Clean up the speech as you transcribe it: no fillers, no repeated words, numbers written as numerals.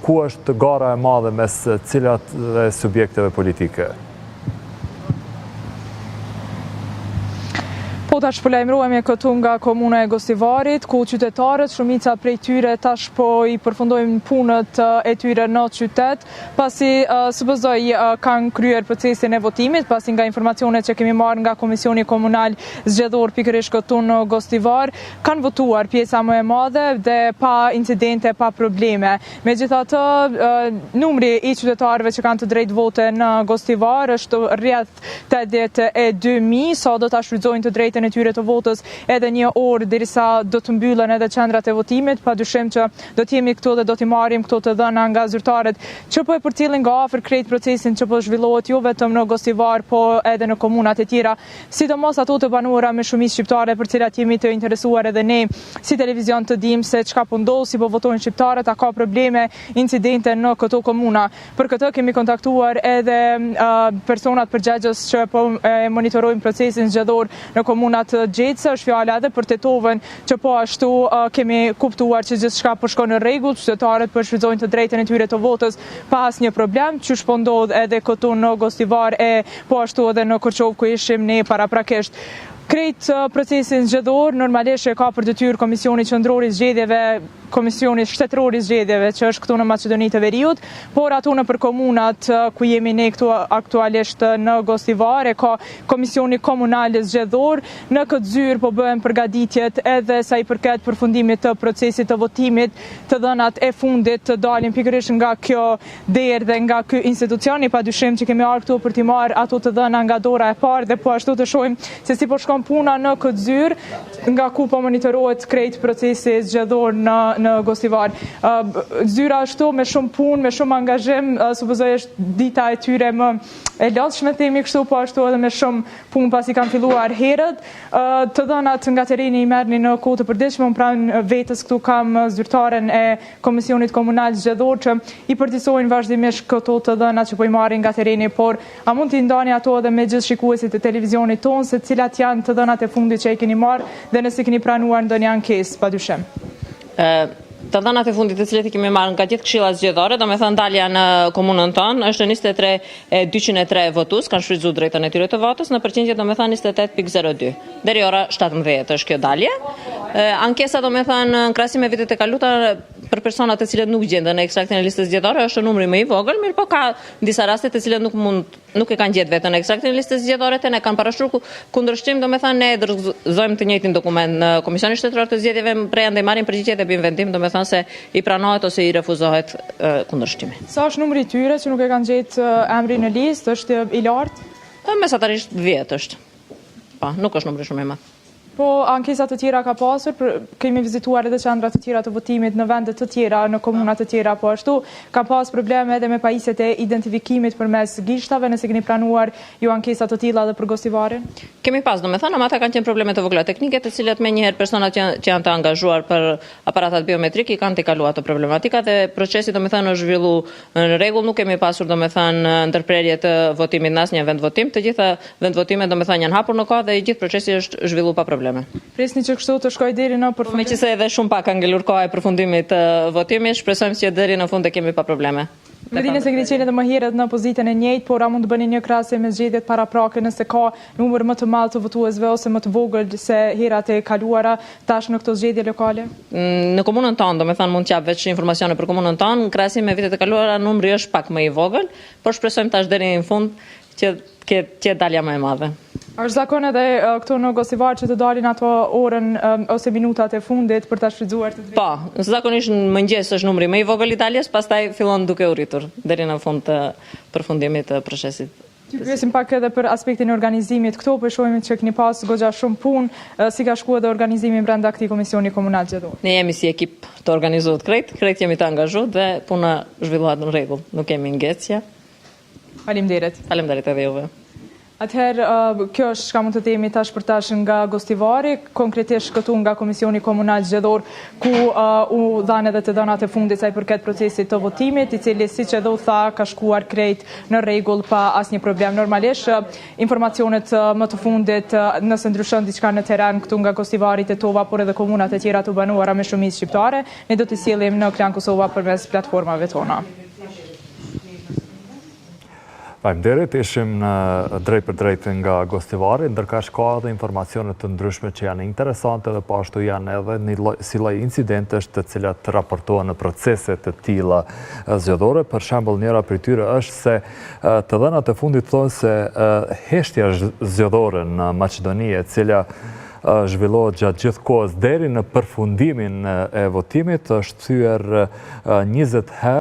Ku është gara e madhe mes cilat dhe subjekteve politike? Po tash po lajmërohemi këtu nga komuna e Gostivarit, ku qytetarët, shumica prej tyre tash po I përfundojnë punët e tyre në qytet, pasi supozoj kanë kryer procesin e votimit, pasi nga informacionet që kemi marrë nga Komisioni Komunal Zgjedhor pikërisht këtu në Gostivar, kanë votuar pjesa më e madhe dhe pa incidente, pa probleme. Megjithatë, numri I qytetarëve që kanë të drejtë vote në Gostivar është rreth 82.000, sa do ta shfrytëzojnë të drejtën e tyre të votës edhe një orë derisa do të mbyllen edhe qendrat e votimit, padyshim që do të jemi këtu dhe do t'i marrim këto të dhëna nga zyrtarët që po e përcjellin nga afër krejt procesin që po zhvillohet jo vetëm në Gostivar, po edhe në komunat e tjera, sidomos ato të banuara me shumicë shqiptare për cilat jemi të interesuar edhe ne si televizion të dimë se çka po ndodh, si po votojnë shqiptarët, a ka probleme, incidente në këto komuna. Për këtë kemi kontaktuar edhe personat përgjegjës që po monitorojnë procesin zgjedhor në komunat Gjecë, është fjala edhe për Tetovën, që po ashtu kemi kuptuar që gjithçka po shkon në rregull, qytetarët po shfrytëzojnë të drejtën e tyre të votës pa asnjë problem, që po ndodh edhe këtu në Gostivar e po ashtu edhe në Korçov ku ishim ne paraprakisht. Krejt procesin zgjedhor normalisht e ka për detyrë Komisioni Qendror I Zgjedhjeve, Komisioni Shtetëror I Zgjedhjeve që është këtu në Maqedoni të Veriut, por ato nëpër komunat ku jemi ne këtu aktualisht në Gostivar e ka Komisioni Komunal Zgjedhor. Në këtë zyrë po bëhen përgatitjet edhe sa I përket përfundimit të procesit të votimit, të dhënat e fundit të dalin pikërisht nga kjo derë dhe nga ky institucion, padyshim që kemi ardhur këtu për t'i marrë ato të dhëna nga dora e parë dhe po ashtu të shohim se si po shkon puna në këtë zyrë, nga ku po monitorohet krejt procesi zgjedhor në Gostivar. Zyra ashtu me shumë punë, me shumë angazhim, supozoj është dita e tyre më e lodhshme, themi kështu, po ashtu edhe me shumë punë pasi kanë filluar herët. Të dhënat nga tereni I merrni në kohë të përditshme, unë pranë vetës këtu kam zyrtaren e Komisionit Komunal Zgjedhor që I përtisojnë vazhdimisht këto të dhënat që po I marrin nga tereni, por a mund t'i ndani ato edhe me gjithë shikuesit e televizionit tonë se cilat janë të dhënat e fundit që I keni marrë dhe nëse keni pranuar ndonjë ankesë, padyshim. Të dhënat e fundit të cilat I kemi marrë nga gjithë këshillat zgjedhore, domethënë dalja në komunën tonë është 23.203 votues kanë shfrytzuar drejtën e tyre të votës, në përqindje domethënë 28.02. Deri ora 17 është kjo dalje. Ankesa domethënë në krahasim me vitet e kaluara për personat të cilët nuk gjenden në ekstraktin e listës zgjedhore është numri më I vogël, mirë po ka disa raste të cilat nuk e kanë gjetë veten në ekstraktin e listës zgjedhore, ne kanë parashkruar kundërshtim, domethënë ne dorëzojmë të njëjtin dokument në Komisionin Shtetëror të Zgjedhjeve, prej andaj marrim përgjigje dhe bëjmë vendim, domethënë se I pranohet ose I refuzohet kundërshtimi. Sa është numri I tyre që nuk e kanë gjetë emrin në listë, është I lartë? Mesatarisht 10 është. Po, nuk është numri shumë I madh. Po ankesat të tjera ka pasur, kemi vizituar edhe qendra të tjera të votimit në vende të tjera, në komuna të tjera, po ashtu ka pas probleme edhe me pajisjet e identifikimit përmes gishtave, nëse keni pranuar ju ankesat të tilla edhe për Gostivarin? Kemi pas, domethënë, ata kanë qenë probleme të vogla teknike, të cilat menjëherë personat që janë të angazhuar për aparatat biometrik I kanë të kaluar ato problematika dhe procesi domethënë është zhvilluar në rregull, nuk kemi pasur domethënë ndërprerje të votimit në asnjë vend votim, të gjitha vendvotimet domethënë janë hapur në kohë dhe I gjithë procesi është zhvilluar pa probleme. Presni që kështu të shkoj deri në përfundim. Meqense edhe shumë pak ka ngelur koha e përfundimit të votimit, shpresojmë që deri në fund të kemi pa probleme. Mendini se keni qenë edhe më herët në pozitën e njëjtë, por a mund të bëni një krahasje me zgjedhjet paraprake nëse ka numër më të madh të votuesve ose më të vogël se herat e kaluara tash në këto zgjedhje lokale? Në komunën tonë, domethënë mund t'jap veç informacione për komunën tonë, në krahasim me vitet e kaluara numri është pak më I vogël, por shpresojmë tash deri në fund që dalja më e madhe. Është zakon edhe këtu në Gostivar që të dalin ato orën ose minutat e fundit për ta shfrytzuar të drejtën? Po, zakonisht në mëngjes është numri më I vogël I daljes, pastaj fillon duke u rritur deri në fund të përfundimit të procesit. Ju pyesim pak edhe për aspektin e organizimit këtu, po shohim që keni pas goxha shumë punë, si ka shkuar edhe organizimi brenda këtij Komisioni Komunal Zgjedhor? Ne jemi si ekip të organizuar krejt jemi të angazhuar dhe puna zhvillohet në rregull, nuk kemi ngecje. Faleminderit. Faleminderit edhe juve. Atëherë, kjo është çka mund të themi tash për tash nga Gostivari, konkretisht këtu nga Komisioni Komunal Zgjedhor, ku u dhanë edhe të dhënat e fundit sa i përket procesit të votimit, i cili siç edhe u tha ka shkuar krejt në rregull pa asnjë problem. Normalisht, informacionet më të fundit, nëse ndryshon diçka në terren këtu nga Gostivari, Tetova, por edhe komunat e tjera të banuara me shumicë shqiptare, ne do t'i sjellim në Klan Kosova përmes platformave tona. Faleminderit, ishim në drejt për drejt nga Gostivari, ndërkaq ka edhe informacione të ndryshme që janë interesante dhe po ashtu janë edhe si lloj incidentësh të cilat raportohen në procese të tilla zgjedhore. Për shembull, njëra prej tyre është se të dhënat e fundit thonë se heshtja zgjedhore në Maqedoni, e cila zhvillohet gjatë gjithë kohës deri në përfundimin e votimit, është thyer 20 herë